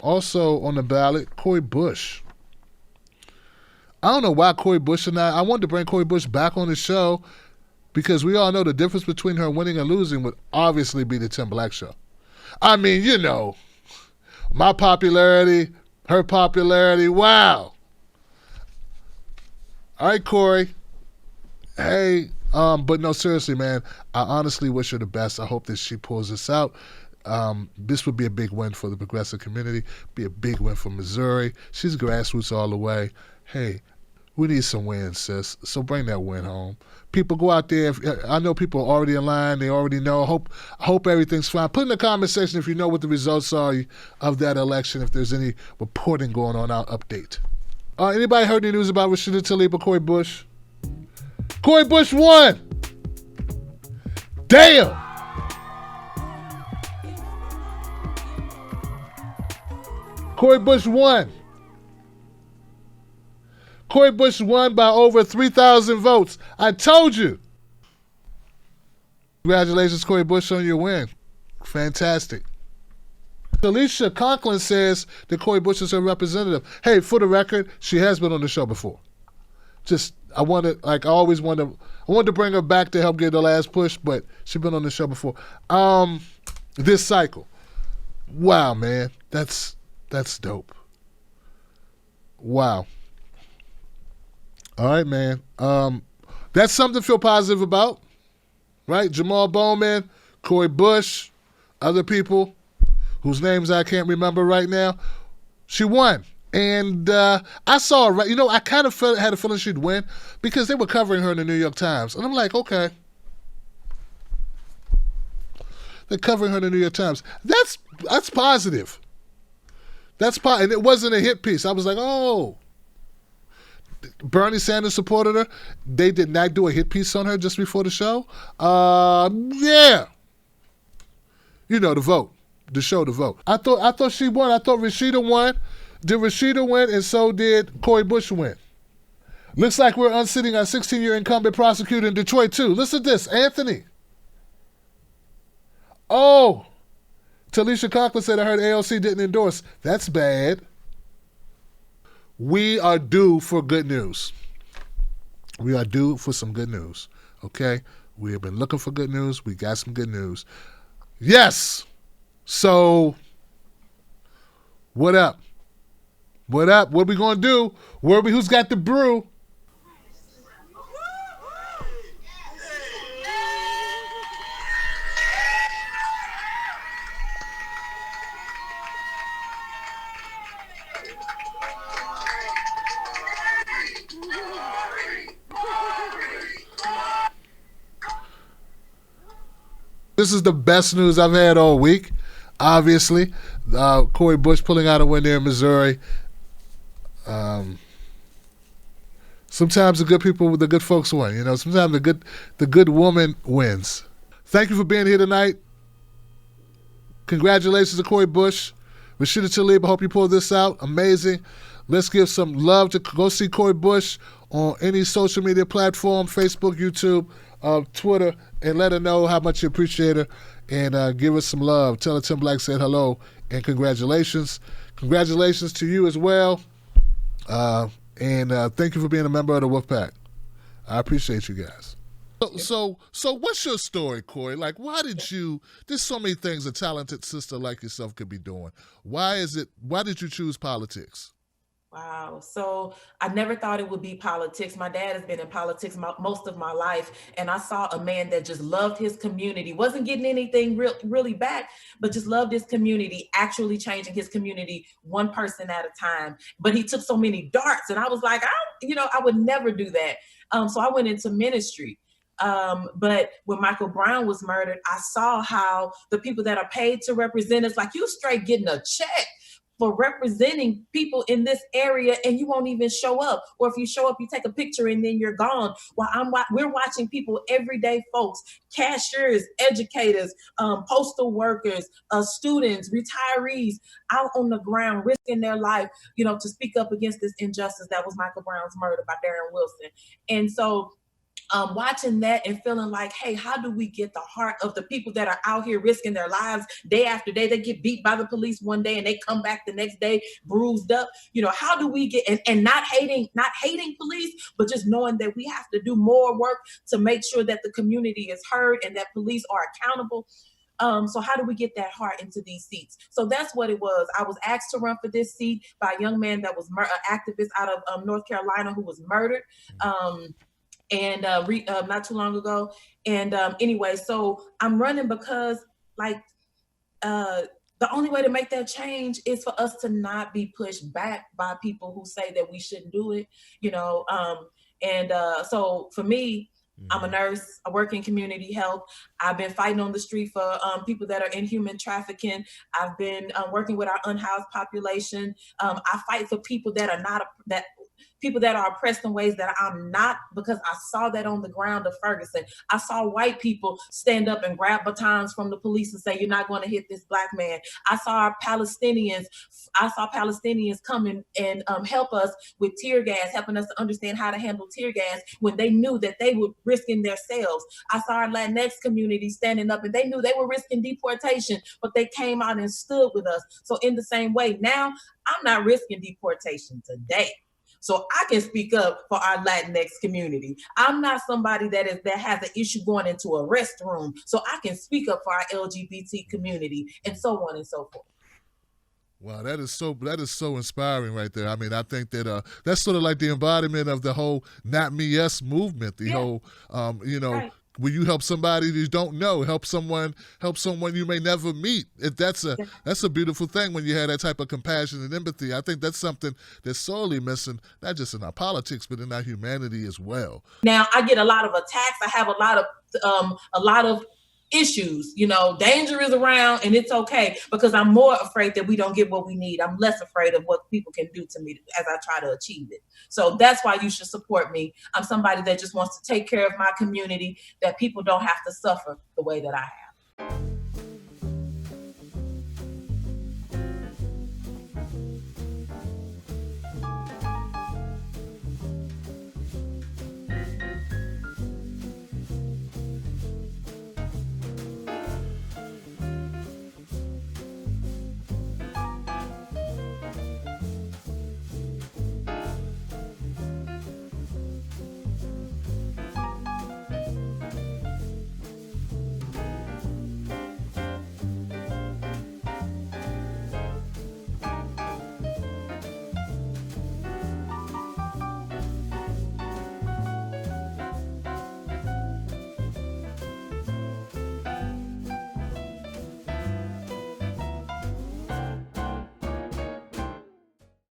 Also on the ballot, Cori Bush. I don't know why Cori Bush and I wanted to bring Cori Bush back on the show because we all know the difference between her winning and losing would obviously be the Tim Black show. I mean, my popularity, her popularity, wow. All right, Cori. Hey, but no, seriously, man, I honestly wish her the best. I hope that she pulls this out. This would be a big win for the progressive community, be a big win for Missouri. She's grassroots all the way. Hey, we need some wins, sis. So bring that win home. People go out there. I know people are already in line. They already know. I hope everything's fine. Put in the comment section if you know what the results are of that election, if there's any reporting going on, I'll update. Anybody heard any news about Rashida Tlaib or Cori Bush? Cori Bush won! Damn! Cori Bush won. Cori Bush won by over 3,000 votes. I told you. Congratulations, Cori Bush, on your win. Fantastic. Alicia Conklin says that Cori Bush is her representative. Hey, for the record, she has been on the show before. I wanted to bring her back to help get the last push, but she's been on the show before. This cycle. Wow, man. That's dope. Wow. All right, man. That's something to feel positive about, right? Jamal Bowman, Cori Bush, other people whose names I can't remember right now. She won. And I saw her, I kind of had a feeling she'd win because they were covering her in the New York Times. And I'm like, okay. They're covering her in the New York Times. That's positive. And it wasn't a hit piece. I was like, oh. Bernie Sanders supported her. They did not do a hit piece on her just before the show. Yeah. The vote. The show, the vote. I thought she won. I thought Rashida won. Did Rashida win? And so did Cori Bush win. Looks like we're unseating our 16-year incumbent prosecutor in Detroit, too. Listen to this, Anthony. Oh, Talisha Conklin said I heard AOC didn't endorse. That's bad. We are due for good news. We are due for some good news, okay? We have been looking for good news. We got some good news. Yes! So, what up? What up? What we gonna do? Who's got the brew? This is the best news I've had all week, obviously. Cori Bush pulling out a win there in Missouri. Sometimes the good folks win. Sometimes the good woman wins. Thank you for being here tonight. Congratulations to Cori Bush. Rashida Tlaib, I hope you pull this out. Amazing. Let's give some love to go see Cori Bush on any social media platform, Facebook, YouTube, Twitter, and let her know how much you appreciate her and give us some love. Tell her Tim Black said hello and congratulations. Congratulations to you as well. And thank you for being a member of the Wolfpack. I appreciate you guys. So what's your story, Cori? Like, there's so many things a talented sister like yourself could be doing. Why did you choose politics? Wow. So I never thought it would be politics. My dad has been in politics most of my life. And I saw a man that just loved his community, wasn't getting anything really back, but just loved his community, actually changing his community one person at a time. But he took so many darts and I was like, I would never do that. So I went into ministry. But when Michael Brown was murdered, I saw how the people that are paid to represent us, like you straight getting a check for representing people in this area and you won't even show up. Or if you show up, you take a picture and then you're gone. While we're watching people, everyday folks, cashiers, educators, postal workers, students, retirees out on the ground, risking their life, to speak up against this injustice that was Michael Brown's murder by Darren Wilson. And so watching that and feeling like, hey, how do we get the heart of the people that are out here risking their lives day after day? They get beat by the police one day and they come back the next day bruised up. How do we get, and not hating police, but just knowing that we have to do more work to make sure that the community is heard and that police are accountable. So how do we get that heart into these seats? So that's what it was. I was asked to run for this seat by a young man that was an activist out of North Carolina who was murdered. And not too long ago. And anyway, so I'm running because the only way to make that change is for us to not be pushed back by people who say that we shouldn't do it, so for me, I'm a nurse. I work in community health. I've been fighting on the street for people that are in human trafficking. I've been working with our unhoused population. I fight for people that are not people that are oppressed in ways that I'm not, because I saw that on the ground of Ferguson. I saw white people stand up and grab batons from the police and say, "You're not going to hit this black man." I saw Palestinians come in and help us with tear gas, helping us to understand how to handle tear gas when they knew that they were risking themselves. I saw our Latinx community standing up and they knew they were risking deportation, but they came out and stood with us. So in the same way, now I'm not risking deportation today. So I can speak up for our Latinx community. I'm not somebody that has an issue going into a restroom. So I can speak up for our LGBT community, and so on and so forth. Wow, that is so inspiring right there. I mean, I think that that's sort of like the embodiment of the whole "not me, us" movement. The whole, right. When you help somebody you don't know, help someone you may never meet. That's a beautiful thing when you have that type of compassion and empathy. I think that's something that's sorely missing, not just in our politics, but in our humanity as well. Now, I get a lot of attacks. I have a lot of issues. Danger is around, and it's okay, because I'm more afraid that we don't get what we need. I'm less afraid of what people can do to me as I try to achieve it. So that's why you should support me. I'm somebody that just wants to take care of my community, that people don't have to suffer the way that I have.